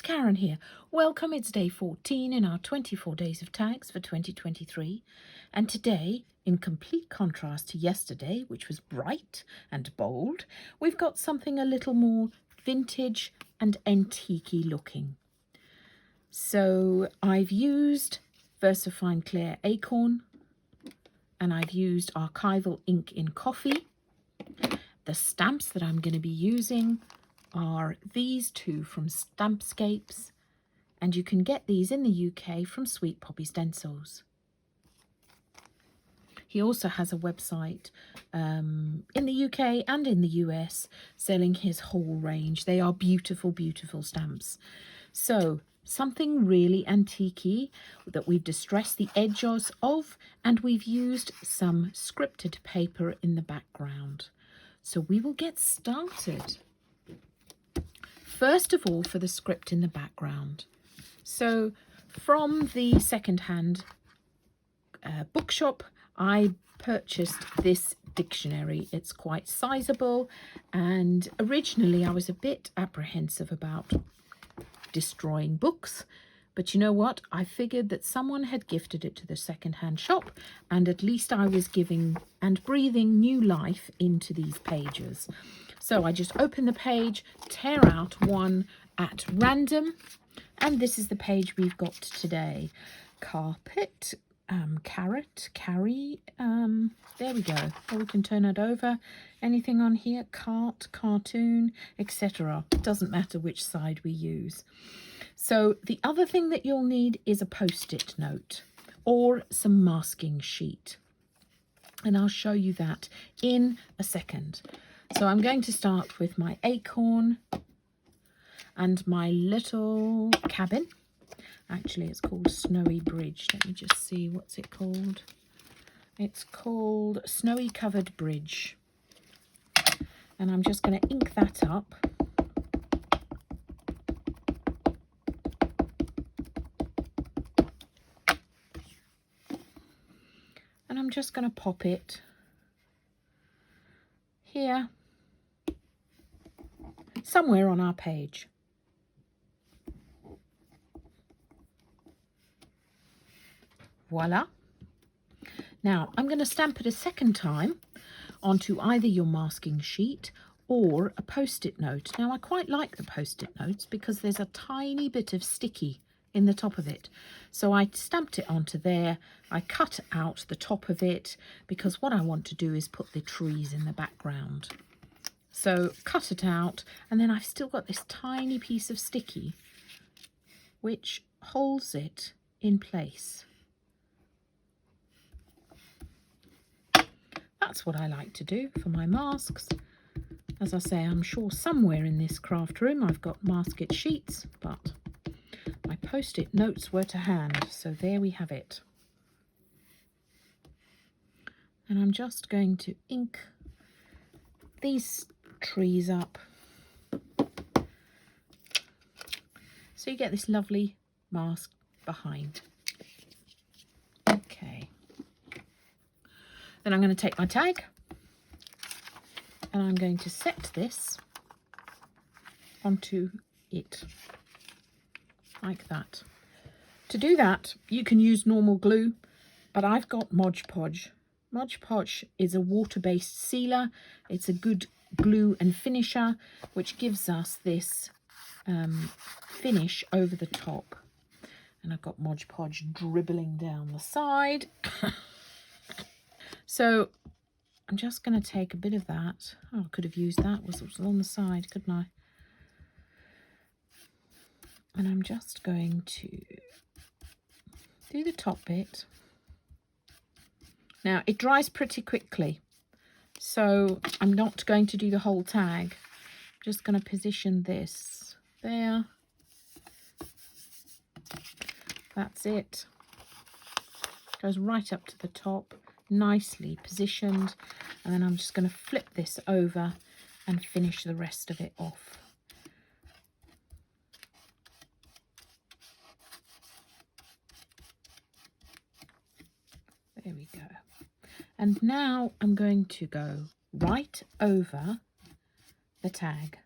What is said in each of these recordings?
it's Karen here. Welcome, it's day 14 in our 24 days of tags for 2023. And today, in complete contrast to yesterday, which was bright and bold, we've got something a little more vintage and antique-y looking. So I've used Versafine Clair Acorn, and I've used Archival Ink in Coffee. The stamps that I'm going to be using are these two from Stampscapes, and you can get these in the UK from Sweet Poppy Stencils. He also has a website in the UK and in the US selling his whole range. They are beautiful, beautiful stamps. So something really antique-y that we've distressed the edges of, and we've used some scripted paper in the background. So we will get started. First of all, for the script in the background. So from the second-hand bookshop, I purchased this dictionary. It's quite sizable, and originally I was a bit apprehensive about destroying books, but you know what? I figured that someone had gifted it to the second-hand shop, and at least I was giving and breathing new life into these pages. So I just open the page, tear out one at random, and this is the page we've got today. Carpet, carrot, carry, there we go. Or we can turn it over. Anything on here? Cart, cartoon, etc. Doesn't matter which side we use. So the other thing that you'll need is a post-it note or some masking sheet. And I'll show you that in a second. So I'm going to start with my acorn and my little cabin. Actually, it's called Snowy Bridge. Let me just see, what's it called? It's called Snowy Covered Bridge. And I'm just going to ink that up. And I'm just going to pop it here, somewhere on our page. Voila. Now I'm going to stamp it a second time onto either your masking sheet or a post-it note. Now I quite like the post-it notes because there's a tiny bit of sticky in the top of it. So I stamped it onto there. I cut out the top of it because what I want to do is put the trees in the background. So cut it out, and then I've still got this tiny piece of sticky which holds it in place. That's what I like to do for my masks. As I say, I'm sure somewhere in this craft room I've got masket sheets, but my post-it notes were to hand, so there we have it. And I'm just going to ink these trees up. So you get this lovely mask behind. Okay. Then I'm going to take my tag and I'm going to set this onto it like that. To do that, you can use normal glue, but I've got Modge Podge. Modge Podge is a water-based sealer. It's a good glue and finisher, which gives us this finish over the top. And I've got Modge Podge dribbling down the side. So I'm just going to take a bit of that. Oh, I could have used that. Was on the side, couldn't I? And I'm just going to do the top bit. Now, it dries pretty quickly, so I'm not going to do the whole tag. I'm just going to position this there. That's it. Goes right up to the top, nicely positioned, and then I'm just going to flip this over and finish the rest of it off. There we go. And now I'm going to go right over the tag.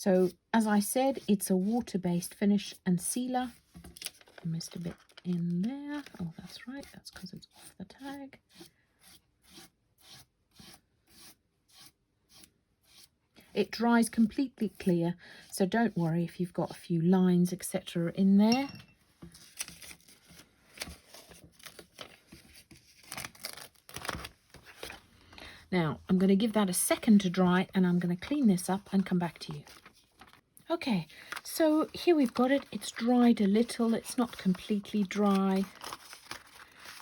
So as I said, it's a water-based finish and sealer. I missed a bit in there. Oh, that's right, that's because it's off the tag. It dries completely clear, so don't worry if you've got a few lines, etc. in there. Now, I'm going to give that a second to dry, and I'm going to clean this up and come back to you. Okay, so here we've got it. It's dried a little. It's not completely dry,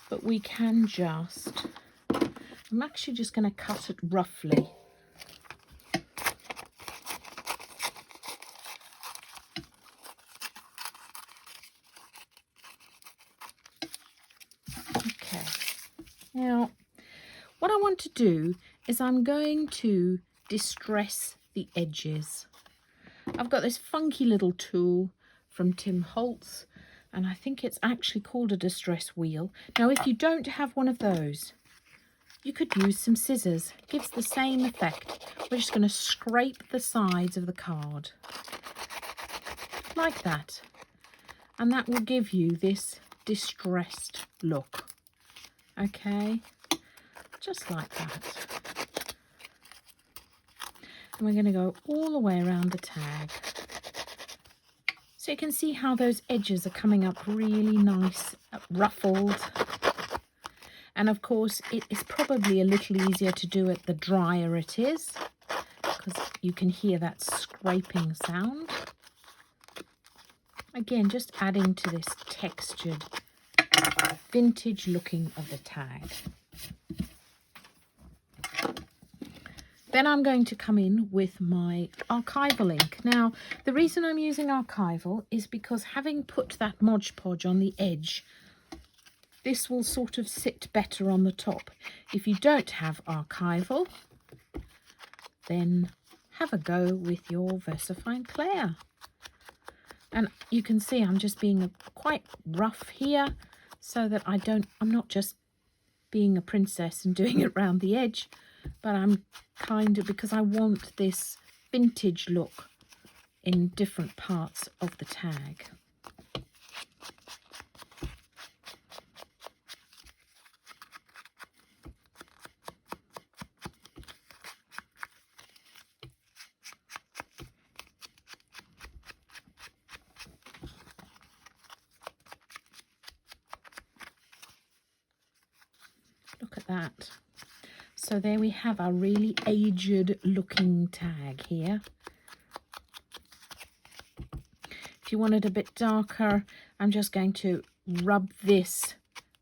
but we can just... I'm actually just going to cut it roughly. Okay, now what I want to do is I'm going to distress the edges. I've got this funky little tool from Tim Holtz, and I think it's actually called a distress wheel. Now, if you don't have one of those, you could use some scissors. It gives the same effect. We're just going to scrape the sides of the card like that, and that will give you this distressed look. Okay, just like that. And we're going to go all the way around the tag. So you can see how those edges are coming up really nice, ruffled. And of course, it is probably a little easier to do it the drier it is, because you can hear that scraping sound. Again, just adding to this textured, vintage looking of the tag. Then I'm going to come in with my Archival ink. Now, the reason I'm using Archival is because having put that Modge Podge on the edge, this will sort of sit better on the top. If you don't have Archival, then have a go with your Versafine Clair. And you can see I'm just being quite rough here, so that I'm not just being a princess and doing it round the edge, but I'm kind of, because I want this vintage look in different parts of the tag. Look at that. So there we have our really aged looking tag here. If you want it a bit darker, I'm just going to rub this,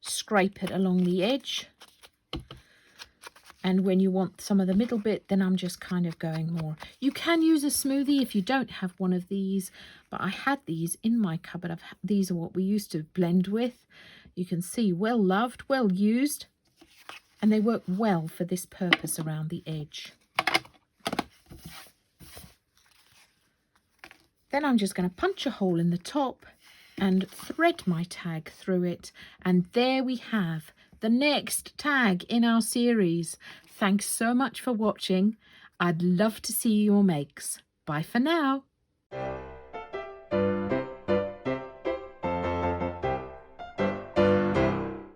scrape it along the edge. And when you want some of the middle bit, then I'm just kind of going more. You can use a smoothie if you don't have one of these, but I had these in my cupboard. These are what we used to blend with. You can see, well loved, well used. And they work well for this purpose around the edge. Then I'm just going to punch a hole in the top and thread my tag through it. And there we have the next tag in our series. Thanks so much for watching. I'd love to see your makes. Bye for now.